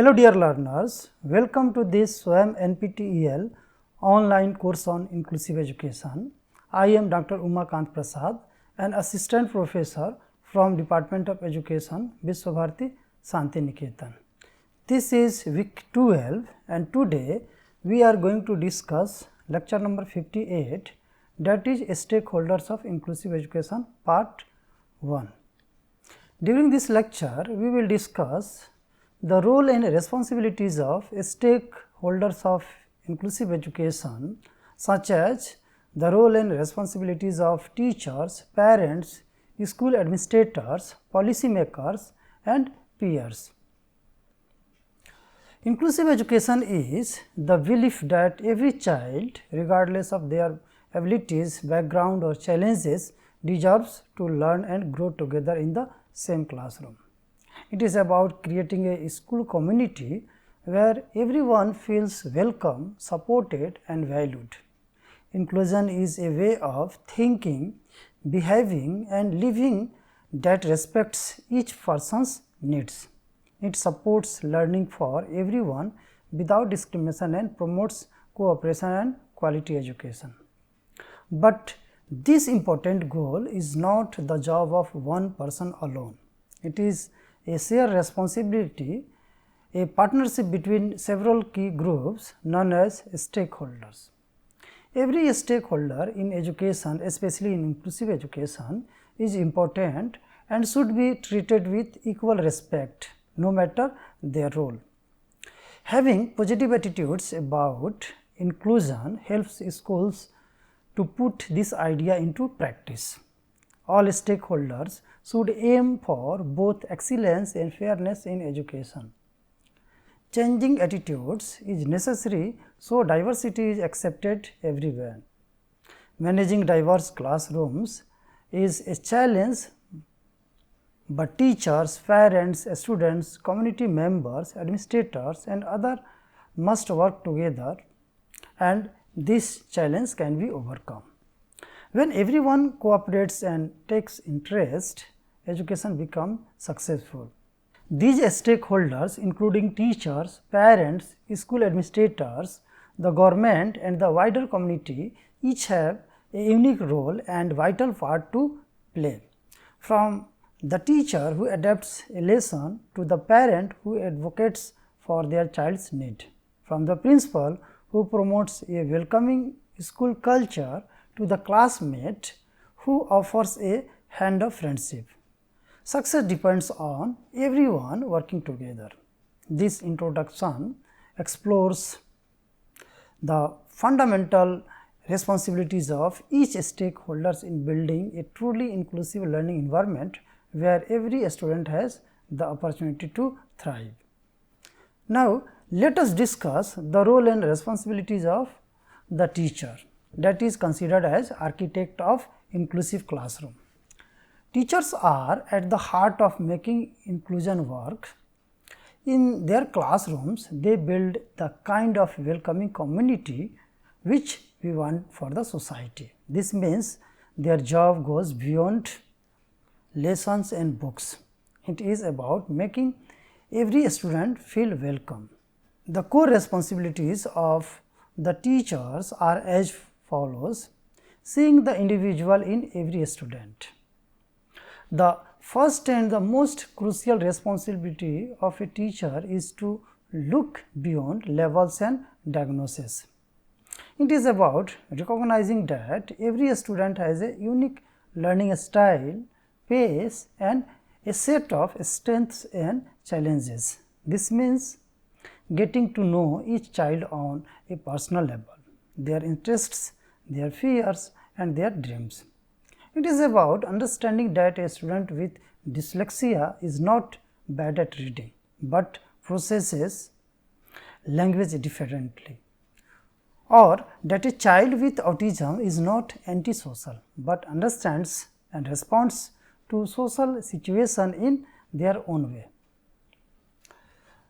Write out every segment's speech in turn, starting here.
Hello dear learners, welcome to this SWAYAM NPTEL online course on inclusive education. I am Dr. Umakant Prasad, an assistant professor from Department of Education, Vishwabharati Shantiniketan. This is week 12 and today we are going to discuss lecture number 58, that is stakeholders of inclusive education part 1. During this lecture, we will discuss the role and responsibilities of stakeholders of inclusive education, such as the role and responsibilities of teachers, parents, school administrators, policy makers and peers. Inclusive education is the belief that every child, regardless of their abilities, background or challenges, deserves to learn and grow together in the same classroom. It is about creating a school community where everyone feels welcome, supported and valued. Inclusion is a way of thinking, behaving and living that respects each person's needs. It supports learning for everyone without discrimination and promotes cooperation and quality education. But this important goal is not the job of one person alone. It is a shared responsibility, a partnership between several key groups known as stakeholders. Every stakeholder in education, especially in inclusive education, is important and should be treated with equal respect, no matter their role. Having positive attitudes about inclusion helps schools to put this idea into practice. All stakeholders should aim for both excellence and fairness in education. Changing attitudes is necessary so diversity is accepted everywhere. Managing diverse classrooms is a challenge, but teachers, parents, students, community members, administrators and others must work together and this challenge can be overcome. When everyone cooperates and takes interest, education becomes successful. These stakeholders, including teachers, parents, school administrators, the government and the wider community, each have a unique role and vital part to play. From the teacher who adapts a lesson to the parent who advocates for their child's need, from the principal who promotes a welcoming school culture to the classmate who offers a hand of friendship. Success depends on everyone working together. This introduction explores the fundamental responsibilities of each stakeholders in building a truly inclusive learning environment where every student has the opportunity to thrive. Now, let us discuss the role and responsibilities of the teacher, that is considered as architect of inclusive classroom. Teachers are at the heart of making inclusion work. In their classrooms, they build the kind of welcoming community which we want for the society. This means their job goes beyond lessons and books. It is about making every student feel welcome. The core responsibilities of the teachers are as follows: seeing the individual in every student. The first and the most crucial responsibility of a teacher is to look beyond labels and diagnoses. It is about recognizing that every student has a unique learning style, pace and a set of strengths and challenges. This means getting to know each child on a personal level, their interests, their fears and their dreams. It is about understanding that a student with dyslexia is not bad at reading, but processes language differently, or that a child with autism is not antisocial, but understands and responds to social situation in their own way.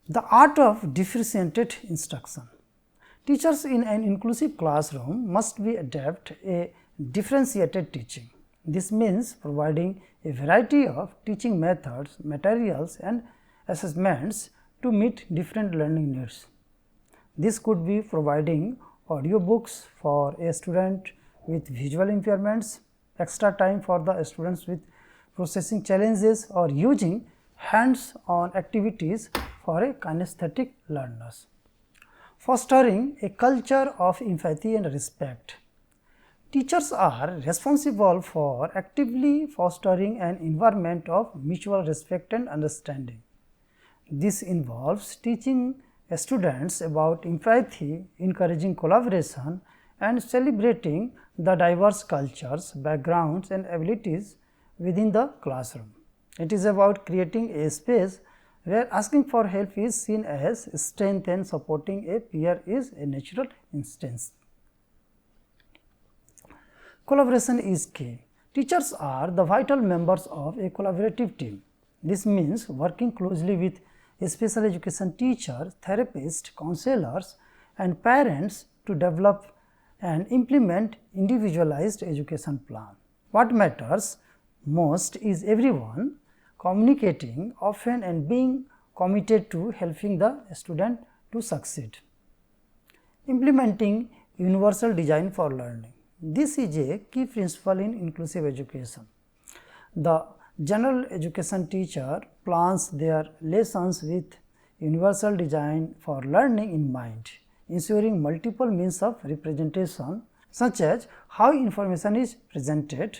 The art of differentiated instruction. Teachers in an inclusive classroom must be adept a differentiated teaching. This means providing a variety of teaching methods, materials and assessments to meet different learning needs. This could be providing audiobooks for a student with visual impairments, extra time for the students with processing challenges, or using hands-on activities for a kinesthetic learners. Fostering a culture of empathy and respect. Teachers are responsible for actively fostering an environment of mutual respect and understanding. This involves teaching students about empathy, encouraging collaboration, and celebrating the diverse cultures, backgrounds, and abilities within the classroom. It is about creating a space where asking for help is seen as strength and supporting a peer is a natural instinct. Collaboration is key. Teachers are the vital members of a collaborative team. This means working closely with special education teachers, therapists, counselors, and parents to develop and implement individualized education plan. What matters most is everyone communicating often and being committed to helping the student to succeed. Implementing universal design for learning. This is a key principle in inclusive education. The general education teacher plans their lessons with universal design for learning in mind, ensuring multiple means of representation such as how information is presented,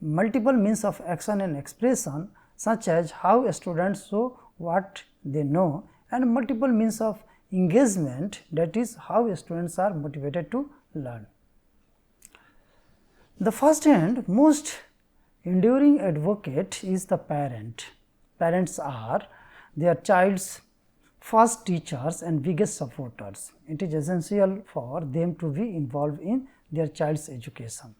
multiple means of action and expression such as how students show what they know, and multiple means of engagement, that is how students are motivated to learn. The first and most enduring advocate is the parent. Parents are their child's first teachers and biggest supporters. It is essential for them to be involved in their child's education.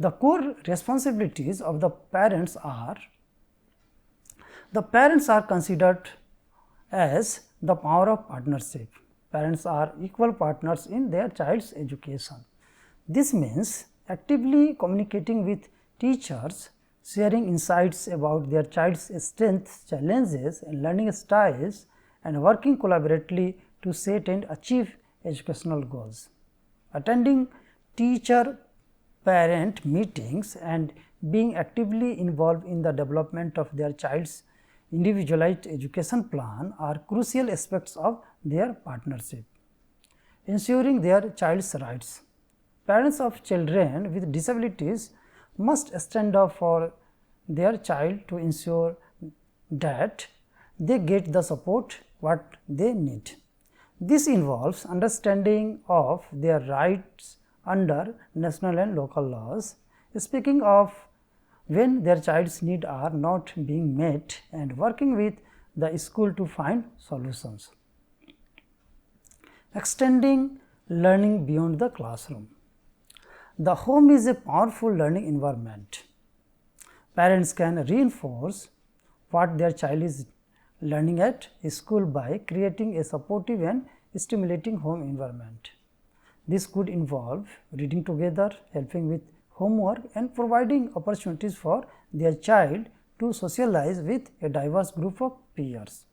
The core responsibilities of the parents are considered as the power of partnership. Parents are equal partners in their child's education. This means actively communicating with teachers, sharing insights about their child's strengths, challenges, and learning styles, and working collaboratively to set and achieve educational goals. Attending teacher-parent meetings and being actively involved in the development of their child's individualized education plan are crucial aspects of their partnership. Ensuring their child's rights. Parents of children with disabilities must stand up for their child to ensure that they get the support what they need. This involves understanding of their rights under national and local laws, speaking of when their child's needs are not being met, and working with the school to find solutions. Extending learning beyond the classroom. The home is a powerful learning environment. Parents can reinforce what their child is learning at school by creating a supportive and stimulating home environment. This could involve reading together, helping with homework, and providing opportunities for their child to socialize with a diverse group of peers.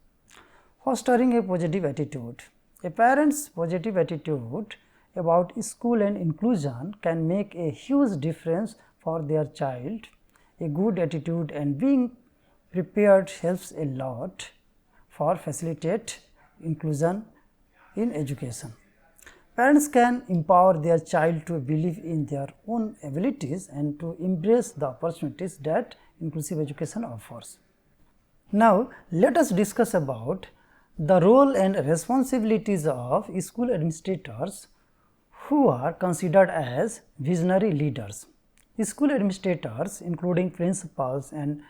Fostering a positive attitude. A parent's positive attitude about school and inclusion can make a huge difference for their child. A good attitude and being prepared helps a lot for facilitate inclusion in education. Parents can empower their child to believe in their own abilities and to embrace the opportunities that inclusive education offers. Now, let us discuss about the role and responsibilities of school administrators who are considered as visionary leaders. School administrators, including principals and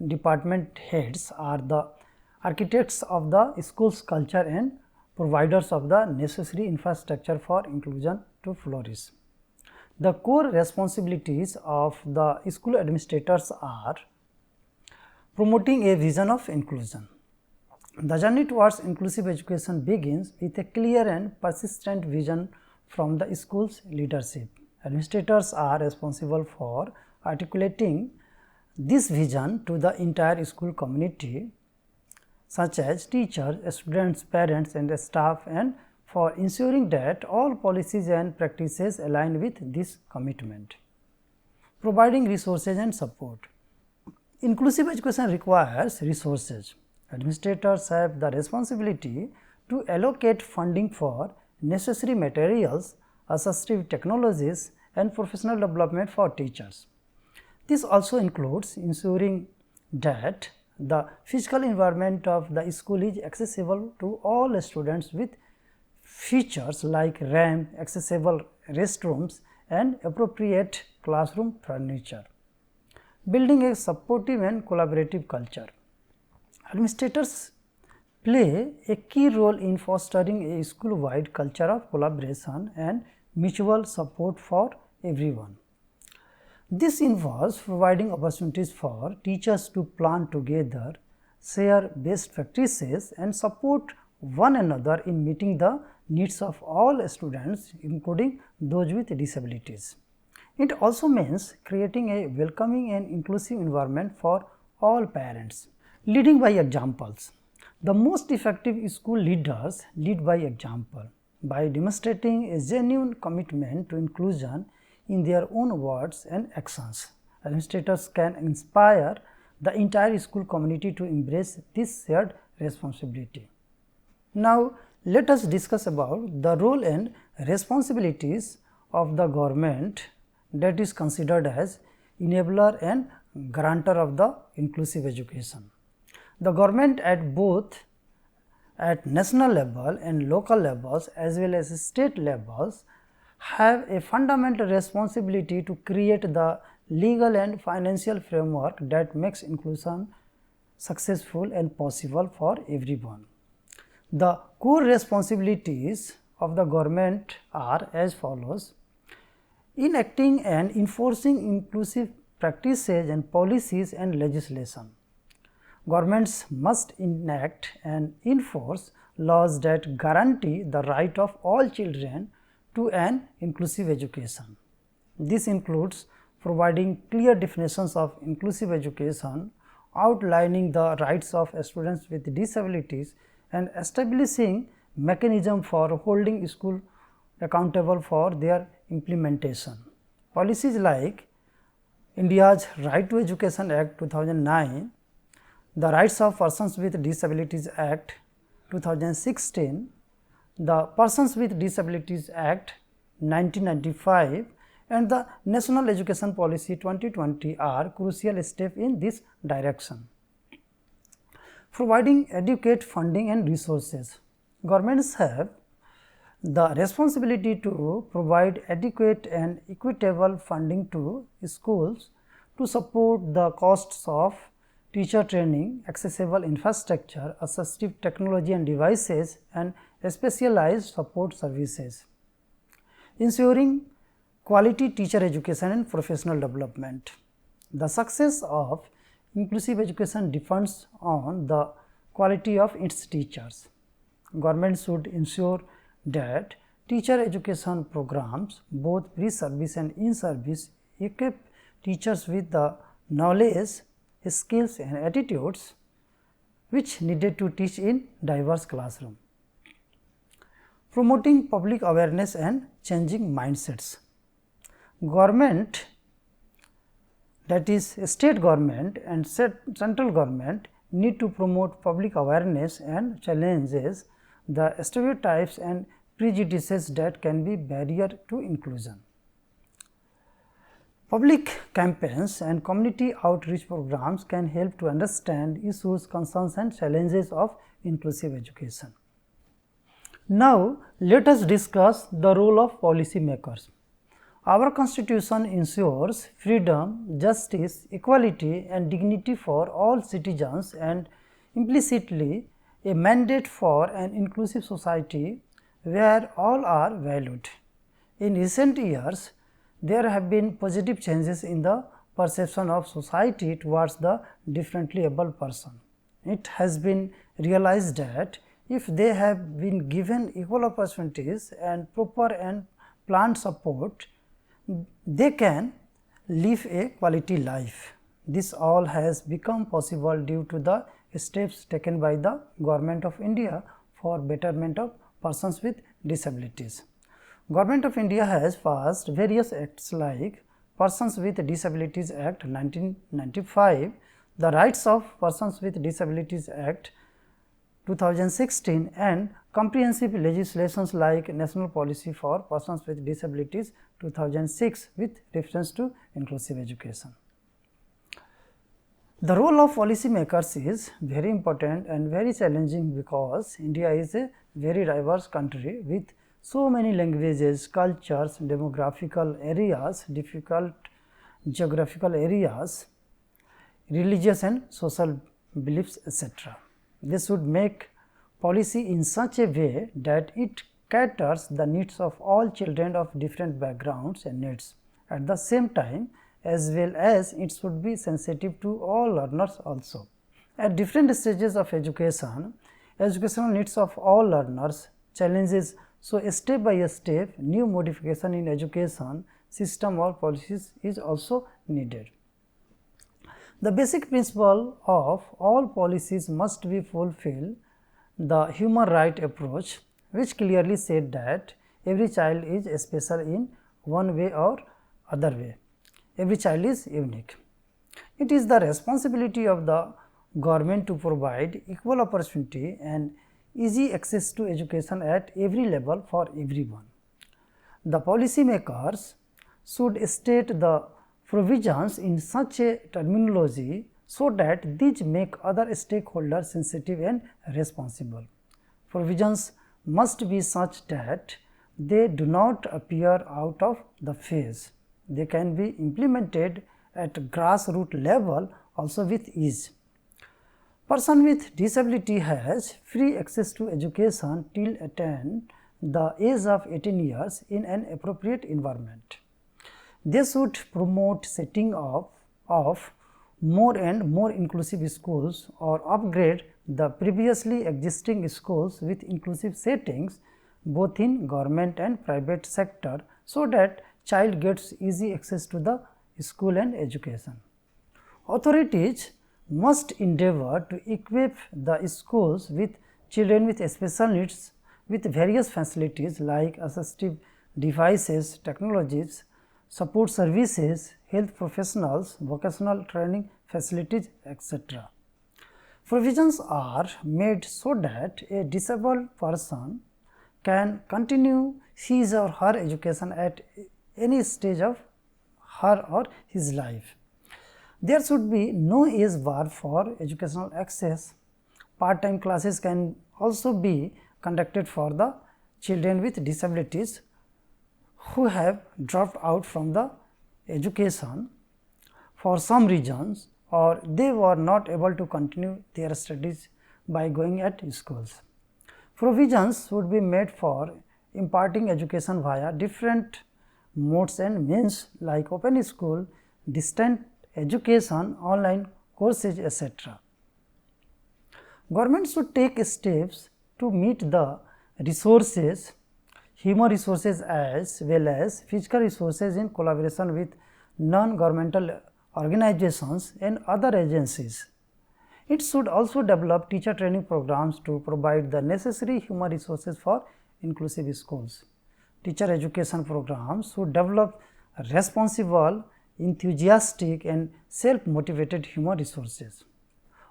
department heads, are the architects of the school's culture and providers of the necessary infrastructure for inclusion to flourish. The core responsibilities of the school administrators are promoting a vision of inclusion. The journey towards inclusive education begins with a clear and persistent vision from the school's leadership. Administrators are responsible for articulating this vision to the entire school community, such as teachers, students, parents and staff, and for ensuring that all policies and practices align with this commitment. Providing resources and support. Inclusive education requires resources. Administrators have the responsibility to allocate funding for necessary materials, assistive technologies and professional development for teachers. This also includes ensuring that the physical environment of the school is accessible to all students with features like ramp, accessible restrooms and appropriate classroom furniture. Building a supportive and collaborative culture. Administrators play a key role in fostering a school-wide culture of collaboration and mutual support for everyone. This involves providing opportunities for teachers to plan together, share best practices and support one another in meeting the needs of all students, including those with disabilities. It also means creating a welcoming and inclusive environment for all parents. Leading by examples. The most effective school leaders lead by example. By demonstrating a genuine commitment to inclusion in their own words and actions, administrators can inspire the entire school community to embrace this shared responsibility. Now, let us discuss about the role and responsibilities of the government that is considered as enabler and guarantor of the inclusive education. The government at national level and local levels as well as state levels have a fundamental responsibility to create the legal and financial framework that makes inclusion successful and possible for everyone. The core responsibilities of the government are as follows: enacting and enforcing inclusive practices and policies and legislation. Governments must enact and enforce laws that guarantee the right of all children to an inclusive education. This includes providing clear definitions of inclusive education, outlining the rights of students with disabilities and establishing mechanism for holding schools accountable for their implementation. Policies like India's Right to Education Act 2009, the Rights of Persons with Disabilities Act 2016, the Persons with Disabilities Act 1995 and the National Education Policy 2020 are crucial steps in this direction. Providing adequate funding and resources. Governments have the responsibility to provide adequate and equitable funding to schools to support the costs of teacher training, accessible infrastructure, assistive technology and devices and specialized support services. Ensuring quality teacher education and professional development. The success of inclusive education depends on the quality of its teachers. Government should ensure that teacher education programs, both pre-service and in-service, equip teachers with the knowledge, skills and attitudes which needed to teach in diverse classroom. Promoting public awareness and changing mindsets. Government, that is state government and central government, need to promote public awareness and challenges the stereotypes and prejudices that can be barrier to inclusion. Public campaigns and community outreach programs can help to understand issues, concerns and challenges of inclusive education. Now, let us discuss the role of policy makers. Our Constitution ensures freedom, justice, equality and dignity for all citizens and implicitly a mandate for an inclusive society where all are valued. In recent years, there have been positive changes in the perception of society towards the differently able person. It has been realized that if they have been given equal opportunities and proper and planned support, they can live a quality life. This all has become possible due to the steps taken by the Government of India for betterment of persons with disabilities. Government of India has passed various acts like Persons with Disabilities Act 1995, the Rights of Persons with Disabilities Act 2016 and comprehensive legislations like National Policy for Persons with Disabilities 2006 with reference to inclusive education. The role of policymakers is very important and very challenging because India is a very diverse country with so many languages, cultures, demographical areas, difficult geographical areas, religious and social beliefs, etc. This should make policy in such a way that it caters the needs of all children of different backgrounds and needs. At the same time, as well as it should be sensitive to all learners also. At different stages of education, educational needs of all learners challenges, so step by step new modification in education system or policies is also needed. The basic principle of all policies must be fulfill the human right approach, which clearly said that every child is special in one way or other way. Every child is unique. It is the responsibility of the government to provide equal opportunity and easy access to education at every level for everyone. The policy makers should state the provisions in such a terminology so that these make other stakeholders sensitive and responsible. Provisions must be such that they do not appear out of the phase. They can be implemented at grassroots level also with ease. Person with disability has free access to education till attain the age of 18 years in an appropriate environment. They should promote setting up of more and more inclusive schools or upgrade the previously existing schools with inclusive settings both in government and private sector so that child gets easy access to the school and education. Authorities must endeavor to equip the schools with children with special needs with various facilities like assistive devices, technologies, support services, health professionals, vocational training facilities, etc. Provisions are made so that a disabled person can continue his or her education at any stage of her or his life. There should be no age bar for educational access. Part-time classes can also be conducted for the children with disabilities who have dropped out from the education for some reasons or they were not able to continue their studies by going at schools. Provisions should be made for imparting education via different modes and means like open school, distant education, online courses, etc. Government should take steps to meet the resources, human resources as well as physical resources in collaboration with non-governmental organizations and other agencies. It should also develop teacher training programs to provide the necessary human resources for inclusive schools. Teacher education programs should develop responsible, enthusiastic and self-motivated human resources.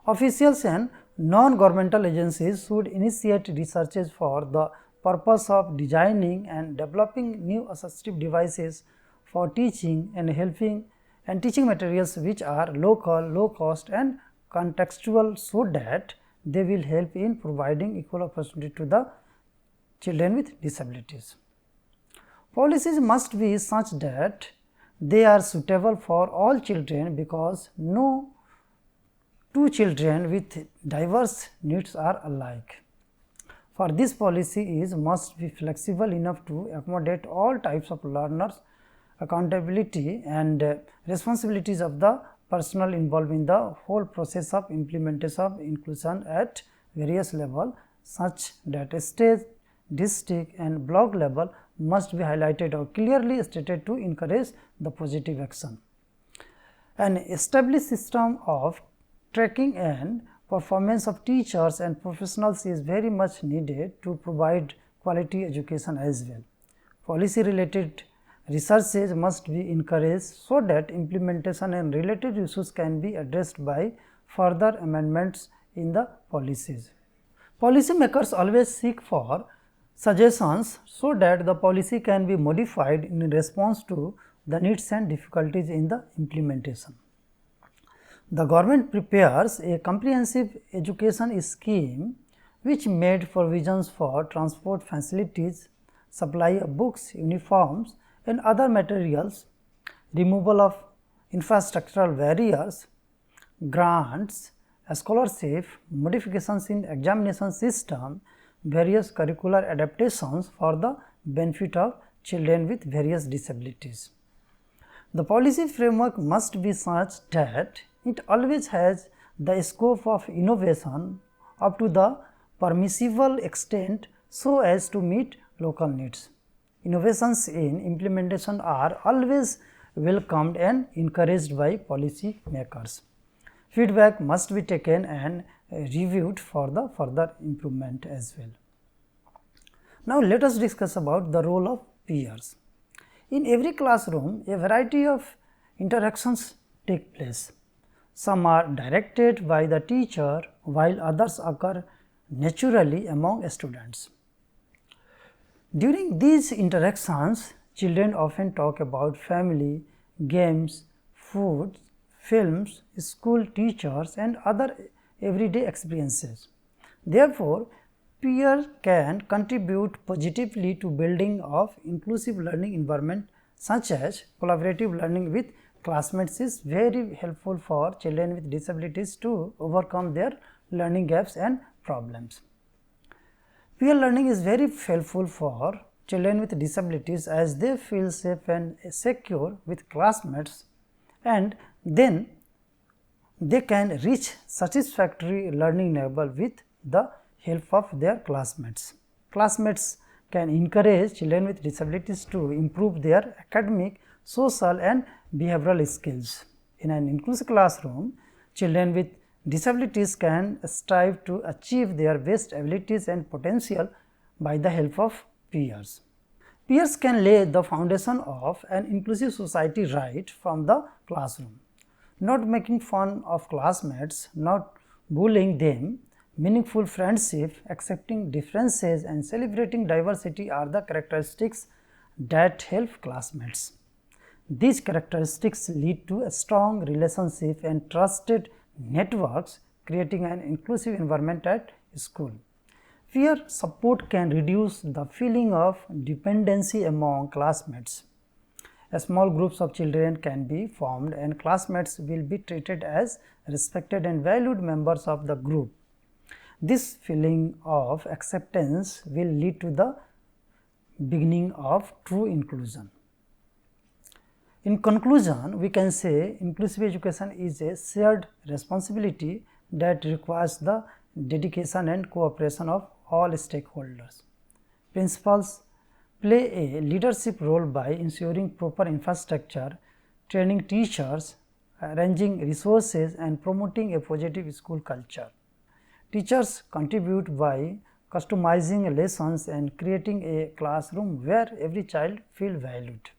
Officials and non-governmental agencies should initiate researches for the purpose of designing and developing new assistive devices for teaching and helping and teaching materials which are local, low cost and contextual so that they will help in providing equal opportunity to the children with disabilities. Policies must be such that they are suitable for all children because no two children with diverse needs are alike. For this policy must be flexible enough to accommodate all types of learners, accountability and responsibilities of the personnel involved in the whole process of implementation of inclusion at various levels such that state, district and block level must be highlighted or clearly stated to encourage the positive action. An established system of tracking and Performance of teachers and professionals is very much needed to provide quality education as well. Policy related researches must be encouraged so that implementation and related issues can be addressed by further amendments in the policies. Policymakers always seek for suggestions so that the policy can be modified in response to the needs and difficulties in the implementation. The government prepares a comprehensive education scheme which made provisions for transport facilities, supply of books, uniforms and other materials, removal of infrastructural barriers, grants, scholarship, modifications in examination system, various curricular adaptations for the benefit of children with various disabilities. The policy framework must be such that it always has the scope of innovation up to the permissible extent so as to meet local needs. Innovations in implementation are always welcomed and encouraged by policy makers. Feedback must be taken and reviewed for the further improvement as well. Now, let us discuss about the role of peers. In every classroom, a variety of interactions take place. Some are directed by the teacher, while others occur naturally among students. During these interactions, children often talk about family, games, food, films, school teachers and other everyday experiences. Therefore, peers can contribute positively to building of inclusive learning environment such as collaborative learning with classmates is very helpful for children with disabilities to overcome their learning gaps and problems. Peer learning is very helpful for children with disabilities as they feel safe and secure with classmates, and then they can reach satisfactory learning level with the help of their classmates. Classmates can encourage children with disabilities to improve their academic, social and behavioral skills. In an inclusive classroom, children with disabilities can strive to achieve their best abilities and potential by the help of peers. Peers can lay the foundation of an inclusive society right from the classroom. Not making fun of classmates, not bullying them, meaningful friendship, accepting differences and celebrating diversity are the characteristics that help classmates. These characteristics lead to a strong relationship and trusted networks, creating an inclusive environment at school. Peer support can reduce the feeling of dependency among classmates. Small groups of children can be formed and classmates will be treated as respected and valued members of the group. This feeling of acceptance will lead to the beginning of true inclusion. In conclusion, we can say inclusive education is a shared responsibility that requires the dedication and cooperation of all stakeholders. Principals play a leadership role by ensuring proper infrastructure, training teachers, arranging resources and promoting a positive school culture. Teachers contribute by customizing lessons and creating a classroom where every child feels valued.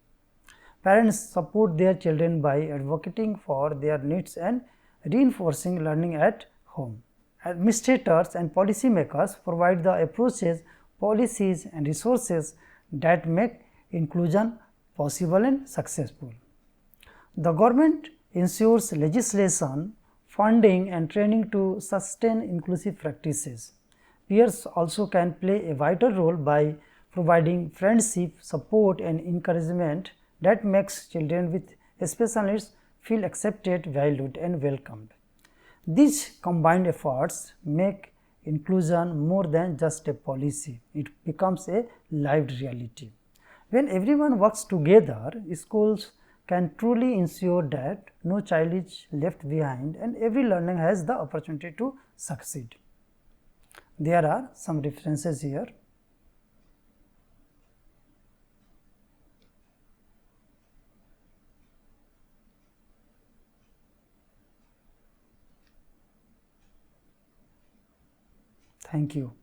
Parents support their children by advocating for their needs and reinforcing learning at home. Administrators and policymakers provide the approaches, policies and resources that make inclusion possible and successful. The government ensures legislation, funding and training to sustain inclusive practices. Peers also can play a vital role by providing friendship, support and encouragement that makes children with special needs feel accepted, valued and welcomed. These combined efforts make inclusion more than just a policy, it becomes a lived reality. When everyone works together, schools can truly ensure that no child is left behind and every learner has the opportunity to succeed. There are some references here. Thank you.